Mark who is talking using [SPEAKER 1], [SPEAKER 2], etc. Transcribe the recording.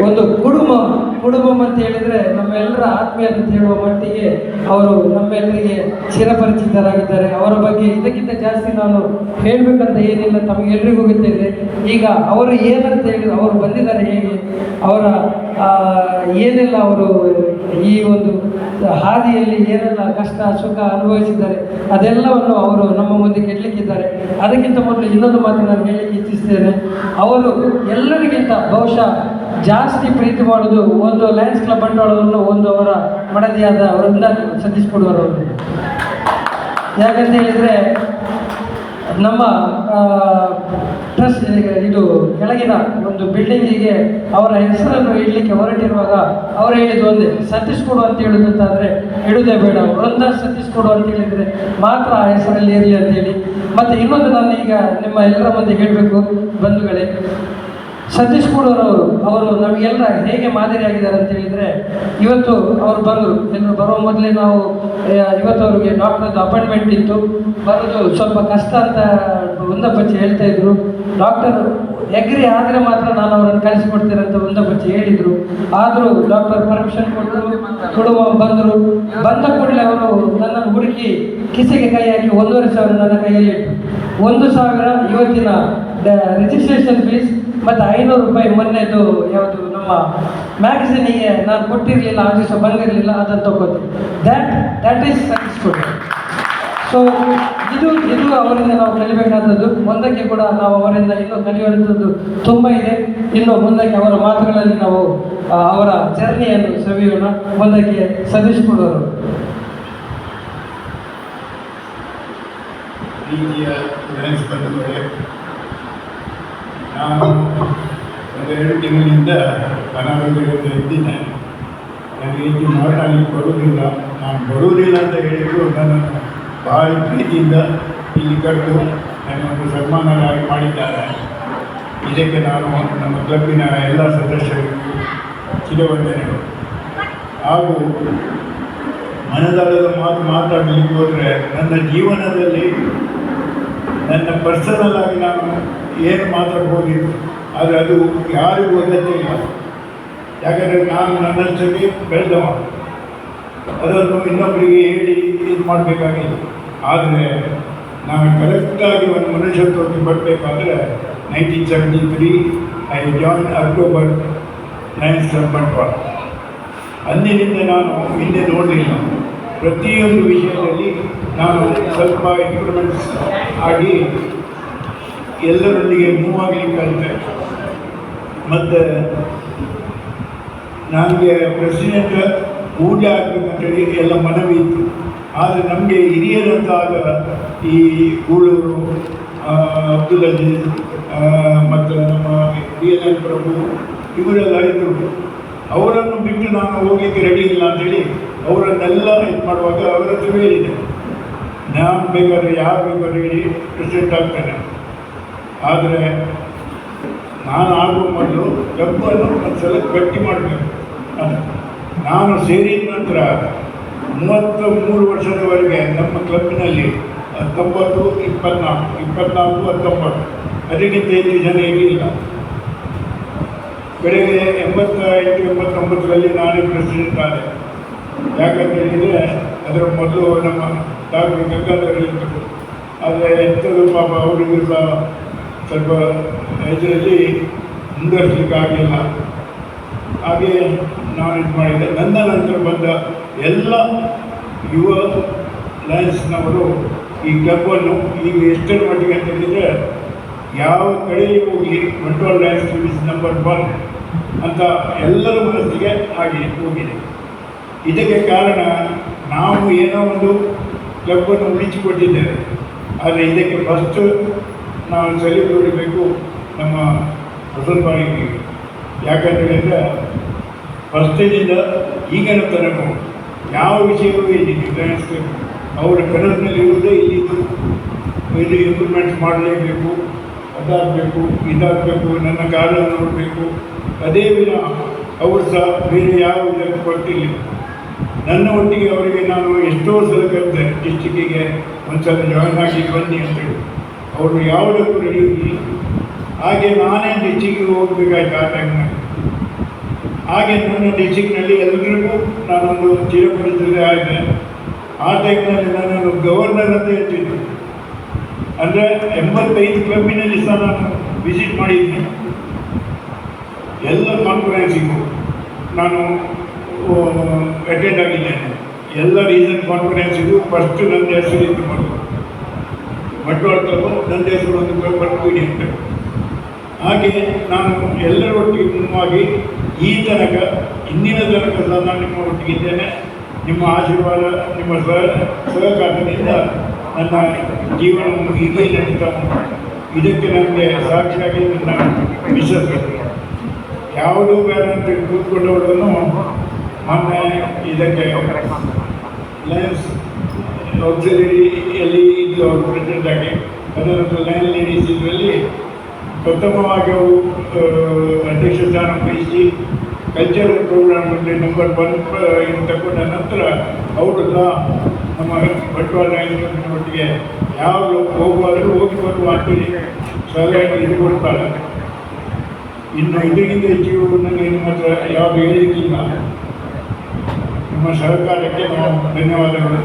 [SPEAKER 1] ಒಂದು ಕುಡುಂಬಂ ಅಂತ ಹೇಳಿದರೆ ನಮ್ಮೆಲ್ಲರ ಆತ್ಮೀಯರು ಅಂತ ಹೇಳುವ ಮಟ್ಟಿಗೆ ಅವರು ನಮ್ಮೆಲ್ಲರಿಗೆ ಚಿರಪರಿಚಿತರಾಗಿದ್ದಾರೆ. ಅವರ ಬಗ್ಗೆ ಇದಕ್ಕಿಂತ ಜಾಸ್ತಿ ನಾನು ಹೇಳಬೇಕಂತ ಏನಿಲ್ಲ, ತಮಗೆಲ್ಲರಿಗೂ ಗೊತ್ತಿದೆ. ಈಗ ಅವರು ಏನಂತ ಹೇಳಿದ್ರು, ಅವರು ಬಂದಿದ್ದಾರೆ ಹೇಗೆ, ಅವರ ಏನೆಲ್ಲ ಅವರು ಈ ಒಂದು ಹಾದಿಯಲ್ಲಿ ಏನೆಲ್ಲ ಕಷ್ಟ ಸುಖ ಅನುಭವಿಸಿದ್ದಾರೆ ಅದೆಲ್ಲವನ್ನು ಅವರು ನಮ್ಮ ಮುಂದೆ ಕೆಡಲಿಕ್ಕಿದ್ದಾರೆ. ಅದಕ್ಕಿಂತ ಮೊದಲು ಇನ್ನೊಂದು ಮಾತು ನಾನು ಹೇಳಲಿಕ್ಕೆ ಇಚ್ಛಿಸ್ತೇನೆ. ಅವರು ಎಲ್ಲರಿಗಿಂತ ಬಹುಶಃ ಜಾಸ್ತಿ ಪ್ರೀತಿ ಮಾಡೋದು ಒಂದು ಲಯನ್ಸ್ ಕ್ಲಬ್ ಬಂಡವಾಳವನ್ನು ಒಂದು ಅವರ ಮಡದಿಯಾದ ಅವರಿಂದ ಸತೀಶ್ ಕೊಡುವರವರು. ಯಾಕಂತ ಹೇಳಿದರೆ ನಮ್ಮ ಟ್ರಸ್ಟ್ ಇದು ಕೆಳಗಿನ ಒಂದು ಬಿಲ್ಡಿಂಗಿಗೆ ಅವರ ಹೆಸರನ್ನು ಇಡಲಿಕ್ಕೆ ಹೊರಟಿರುವಾಗ ಅವರು ಹೇಳಿದ್ದು ಒಂದೇ, ಸತೀಶ್ ಕೊಡು ಅಂತ ಹೇಳೋದಂತಾದರೆ ಇಡುವುದೇ ಬೇಡ, ವೃಂದ ಸತೀಶ್ ಕೊಡು ಅಂತ ಹೇಳಿದರೆ ಮಾತ್ರ ಆ ಹೆಸರಲ್ಲಿ ಇರಲಿ ಅಂತೇಳಿ. ಮತ್ತು ಇನ್ನೊಂದು ನಾನು ಈಗ ನಿಮ್ಮ ಎಲ್ಲರ ಮುಂದೆ ಹೇಳಬೇಕು ಬಂಧುಗಳೇ, ಸತೀಶ್ ಕೊಡೋರವರು ಅವರು ನಮಗೆಲ್ಲ ಹೇಗೆ ಮಾದರಿಯಾಗಿದ್ದಾರೆ ಅಂತ ಹೇಳಿದರೆ, ಇವತ್ತು ಅವರು ಬಂದರು, ಎಲ್ಲರೂ ಬರುವ ಮೊದಲೇ ನಾವು ಇವತ್ತು ಅವರಿಗೆ ಡಾಕ್ಟರ್ದು ಅಪಾಯಿಂಟ್ಮೆಂಟ್ ಇತ್ತು, ಬರೋದು ಸ್ವಲ್ಪ ಕಷ್ಟ ಅಂತ ಒಂದಪ್ಪಚ್ಚಿ ಹೇಳ್ತಾ ಇದ್ರು. ಡಾಕ್ಟರ್ ಎಗ್ರಿ ಆದರೆ ಮಾತ್ರ ನಾನು ಅವರನ್ನು ಕಳಿಸಿಕೊಡ್ತೇನೆ ಅಂತ ಒಂದಪ್ಪಚ್ಚಿ ಹೇಳಿದರು. ಆದರೂ ಡಾಕ್ಟರ್ ಪರ್ಮಿಷನ್ ಕೊಡುವ ಬಂದರು. ಬಂದ ಕೂಡಲೇ ಅವರು ನನ್ನನ್ನು ಹುಡುಕಿ ಕಿಸೆಗೆ ಕೈ ಹಾಕಿ 1,500 ನನ್ನ ಕೈಯಲ್ಲಿ ಇಟ್ಟು, 1,000 ಇವತ್ತಿನ ರಿಜಿಸ್ಟ್ರೇಷನ್ ಫೀಸ್ ಮತ್ತು 500 ರೂಪಾಯಿ ಮೊನ್ನೆದು ಯಾವುದು ನಮ್ಮ ಮ್ಯಾಗಝೀನಿಗೆ ನಾನು ಕೊಟ್ಟಿರಲಿಲ್ಲ, ಆ ದಿವಸ ಬಂದಿರಲಿಲ್ಲ, ಅದನ್ನು ತಗೋತೀನಿ. That is successful. ಸೊ ಇದು ಅವರಿಂದ ನಾವು ಕಲಿಬೇಕಾದದ್ದು. ಮುಂದಕ್ಕೆ ಕೂಡ ನಾವು ಅವರಿಂದ ಇನ್ನೂ ಕಲಿಯುವಂಥದ್ದು ತುಂಬ ಇದೆ. ಇನ್ನು ಮುಂದಕ್ಕೆ ಅವರ ಮಾತುಗಳಲ್ಲಿ ನಾವು ಅವರ ಜರ್ನಿಯನ್ನು ಸವಿಯೋಣ. ಮುಂದಕ್ಕೆ ಸತೀಶ್ ಕೊಡೋರು.
[SPEAKER 2] ನಾನು 1-2 ತಿಂಗಳಿಂದ ಅನಾರೋಗ್ಯದಿಂದ ಇದ್ದೀನಿ. ನನಗೆ ಇದು ಮಾತನಾಡಲಿಕ್ಕೆ ಬರುವುದಿಲ್ಲ. ನಾನು ಬರುವುದಿಲ್ಲ ಅಂತ ಹೇಳಿದ್ರು ನನ್ನನ್ನು ಭಾಳ ಪ್ರೀತಿಯಿಂದ ಇಲ್ಲಿ ಕರೆದು ನನ್ನೊಂದು ಸನ್ಮಾನವಾಗಿ ಮಾಡಿದ್ದಾರೆ. ಇದಕ್ಕೆ ನಾನು ನಮ್ಮ ಕ್ಲಬ್ಬಿನ ಎಲ್ಲ ಸದಸ್ಯರಿಗೂ ಚಿರವಂದನೆಗಳು. ಹಾಗೂ ಮನದಾಳದ ಮಾತಾಡಲಿಕ್ಕೆ ಹೋದರೆ ನನ್ನ ಜೀವನದಲ್ಲಿ ನನ್ನ ಪರ್ಸನಲ್ ಆಗಿ ನಾನು ಏನು ಮಾತಾಡ್ಬೋದಿತ್ತು, ಆದರೆ ಅದು ಯಾರಿಗೂ ಅಗತ್ಯ ಇಲ್ಲ. ಯಾಕಂದರೆ ನಾನು ನನ್ನಷ್ಟಕ್ಕೆ ಬೆಳೆದವ, ಅದನ್ನು ಇನ್ನೊಬ್ಬರಿಗೆ ಹೇಳಿ ಇದು ಮಾಡಬೇಕಾಗಿಲ್ಲ. ಆದರೆ ನಾನು ಕರೆಕ್ಟಾಗಿ ಒಂದು ಮನುಷ್ಯತ್ವಕ್ಕೆ ಬರಬೇಕಾದ್ರೆ 1973 I join October 9th Bantwal. ಅಂದಿನಿಂದ ನಾನು ಹಿಂದೆ ನೋಡಲಿಲ್ಲ. ಪ್ರತಿಯೊಂದು ವಿಷಯದಲ್ಲಿ ನಾನು ಸ್ವಲ್ಪ ಇಂಪ್ರೂವ್ಮೆಂಟ್ಸ್ ಆಗಿ ಎಲ್ಲರೊಂದಿಗೆ ಮೂವ್ ಆಗಲಿಕ್ಕೆ ಕಲಿತೆ. ಮತ್ತು ನನಗೆ ಪ್ರೆಸಿಡೆಂಟ್ ಕೂಡಲೇ ಆಗಬೇಕಂತೇಳಿ ಎಲ್ಲ ಮನವಿ ಇತ್ತು. ಆದರೆ ನಮಗೆ ಹಿರಿಯರಂತಾಗ ಈ ಗೂಳೂರು ಅಬ್ದುಲ್ ಅಜೀಜ್ ಮತ್ತು ನಮ್ಮ DLN ಪ್ರಭು ಇವರೆಲ್ಲ ಇದ್ದರು. ಅವರನ್ನು ಬಿಟ್ಟು ನಾನು ಹೋಗಲಿಕ್ಕೆ ರೆಡಿ ಇಲ್ಲ ಅಂತೇಳಿ ಅವರನ್ನೆಲ್ಲ ಇದು ಮಾಡುವಾಗ ಅವರ ಹತ್ರ ಹೇಳಿದೆ, ನಾನು ಬೇಕಾದ್ರೆ ಯಾರು ಬೇಕಾದ್ರೆ ಹೇಳಿ ಪ್ರೆಸಿಡೆಂಟ್ ಆಗ್ತೇನೆ. ಆದರೆ ನಾನು ಆಗುವ ಮೊದಲು ಕ್ಲಬ್ಬನ್ನು ಒಂದು ಸಲ ಗಟ್ಟಿ ಮಾಡಬೇಕು. ನಾನು ಸೇರಿದ ನಂತರ 33 ವರ್ಷದವರೆಗೆ ನಮ್ಮ ಕ್ಲಬ್ಬಿನಲ್ಲಿ 19, 24, 19 ಅದಕ್ಕಿಂತ ಹೆಚ್ಚು ಜನ ಇರಲಿಲ್ಲ. ಬೆಳಗ್ಗೆ 88, 89ರಲ್ಲಿ ನಾನೇ ಪ್ರೆಸಿಡೆಂಟ್ ಆದೆ. ಯಾಕಂತ ಹೇಳಿದರೆ ಅದರ ಮೊದಲು ನಮ್ಮ ಡಾಕ್ಟರ್ ಗಂಗಾಧರ್ ಇದ್ದರು. ಆದರೆ ಎಂಥದ್ದು ಪಾಪ ಅವರಿಗೂ ಸ್ವಲ್ಪ ಇದರಲ್ಲಿ ಮುಂದುವರಿಸಲಿಕ್ಕೆ ಆಗಲಿಲ್ಲ. ಹಾಗೆ ನಾನು ಇದು ಮಾಡಿದೆ. ನನ್ನ ನಂತರ ಬಂದ ಎಲ್ಲ ಯುವ ಲಯನ್ಸ್ನವರು ಈ ಕ್ಲಬ್ಬನ್ನು ಈಗ ಎಷ್ಟರ ಮಟ್ಟಿಗೆ ಅಂತ ಹೇಳಿದರೆ ಯಾವ ಕಡೆಗೆ ಹೋಗಿ Bantwal Lions club is number 1 ಅಂತ ಎಲ್ಲರ ಮನಸ್ಸಿಗೆ ಹಾಗೆ ಹೋಗಿದೆ. ಇದಕ್ಕೆ ಕಾರಣ ನಾವು ಏನೋ ಒಂದು ಕ್ಲಬ್ಬನ್ನು ಉಳಿಸಿಕೊಟ್ಟಿದ್ದೇವೆ. ಆದರೆ ಇದಕ್ಕೆ ಫಸ್ಟ್ ನಾವು ಸೆಲ್ಯೂಟ್ ಹೊಡಿಬೇಕು ನಮ್ಮ ವಸಂತವಾಣಿಗೆ. ಯಾಕಂತ ಹೇಳಿದರೆ ಫಸ್ಟಿನಿಂದ ಈಗಿನ ತನಕ ಯಾವ ವಿಷಯವೂ ಇದ್ದೀವಿ ಲಯನ್ಸ್ ಕ್ಲಬ್ ಅವರ ಕನಸಿನಲ್ಲಿ ಇರುವುದೇ ಇದು ಇಂಪ್ರೂವ್ಮೆಂಟ್ಸ್ ಮಾಡಲೇಬೇಕು, ಅದಾಗಬೇಕು, ಇದಾಗಬೇಕು, ನನ್ನ ಕಾಲನ್ನು ನೋಡಬೇಕು. ಅದೇ ವಿನ ಅವರು ಸಹ ಬೇರೆ ಯಾವ ಇದಕ್ಕೆ ಕೊಟ್ಟಿಲ್ಲ. ನನ್ನ ಒಟ್ಟಿಗೆ ಅವರಿಗೆ ನಾನು ಎಷ್ಟೋ ಸಲ ಕರೆದೆ ಡಿಸ್ಟಿಕ್ಕಿಗೆ ಒಂದು ಸಲ ಜಾಯ್ನ್ ಆಗಿ ಬನ್ನಿ ಅಂತೇಳಿ. ಅವರು ಯಾವುದಕ್ಕೂ ರೆಡಿ ಇಲ್ಲ. ಹಾಗೆ ನಾನೇ ಡಿಸ್ಟಿಕ್ಕಿಗೆ ಹೋಗಬೇಕಾಯ್ತು ಆ ಟೈಮ್ನಲ್ಲಿ. ಹಾಗೆ ನನ್ನ ಡಿಸ್ಟಿಕ್ನಲ್ಲಿ ಎಲ್ರಿಗೂ ನಾನೊಂದು ಚಿರಪರಿಚಿತ ಆಗಿದೆ. ಆ ಟೈಮ್ನಲ್ಲಿ ನನ್ನನ್ನು ಗವರ್ನರ್ ಅಂತ ಹೇಳ್ತಿದ್ದೆ. ಅಂದರೆ 85 ಕ್ಲಬ್ಬಿನಲ್ಲಿ ಸಹ ನಾನು ವಿಸಿಟ್ ಮಾಡಿದ್ದೀನಿ. ಎಲ್ಲ ಕಾನ್ಫರೆನ್ಸಿಗೂ ನಾನು ಅಟೆಂಡ್ ಆಗಿದ್ದೇನೆ. ಎಲ್ಲ ರೀಸನ್ ಕಾನ್ಫರೆನ್ಸಿಗೂ ಫಸ್ಟ್ ನನ್ನ ಹೆಸರು ಇದ್ದು ಮಾಡೋದು. ಬಂಟ್ವಾಳ ಕ್ಲಬ್ ನನ್ನ ಹೆಸರು ಒಂದು ಬರ್ಬಿಡಿ ಅಂತ. ಹಾಗೆ ನಾನು ಎಲ್ಲರೊಟ್ಟಿಗೆ ಮುನ್ವಾಗಿ ಈ ತನಕ ಇಂದಿನ ತನಕ ಸಹ ನಾನು ನಿಮ್ಮ ಒಟ್ಟಿಗಿದ್ದೇನೆ. ನಿಮ್ಮ ಆಶೀರ್ವಾದ, ನಿಮ್ಮ ಸಹಕಾರದಿಂದ ನನ್ನ ಜೀವನವನ್ನು ಹೀಗೆ ನಡೀತಾ ಉಂಟು. ಇದಕ್ಕೆ ನನಗೆ ಸಾಕ್ಷಿಯಾಗಿ ನನ್ನ ಮಿಸ್ಸಸ್ ಯಾವುದೂ ಬೇಡ ಅಂತ ಕೂತ್ಕೊಂಡವರನ್ನು ಮೊನ್ನೆ ಇದಕ್ಕೆ ಲಯನ್ಸ್ ಆಕ್ಸಿಲರಿಯಲ್ಲಿ ಇದ್ದು ಅವರು ಪ್ರೆಸಿಡೆಂಟ್ ಆಗಿ, ಅದರ ಲಯನ್ ಲೇಡೀಸ್ ಇದರಲ್ಲಿ ಪ್ರಥಮವಾಗಿ ಅವರು ಅಧ್ಯಕ್ಷ ಸ್ಥಾನ ವಹಿಸಿ ಕಲ್ಚರಲ್ ಪ್ರೋಗ್ರಾಮ್ನಲ್ಲಿ ನಂಬರ್ 1 ತಗೊಂಡ ನಂತರ ಅವರು ಸಹ ನಮ್ಮ ಬಂಟ್ವಾಳ ಒಟ್ಟಿಗೆ ಯಾವಾಗಲೂ ಹೋಗುವಾದರೂ ಹೋಗಿ ಬರುವ ಅಂತೇಳಿ ಸಲಹೆ ಇದು ಕೊಡ್ತಾರೆ. ಇನ್ನು ಇದಕ್ಕಿಂತ ಹೆಚ್ಚು ನನಗೆ ನಿಮ್ಮ ಹತ್ರ ಯಾವುದು ಹೇಳಲಿಕ್ಕಿಲ್ಲ. ನಿಮ್ಮ ಸಹಕಾರಕ್ಕೆ ನಾವು ಧನ್ಯವಾದಗಳು.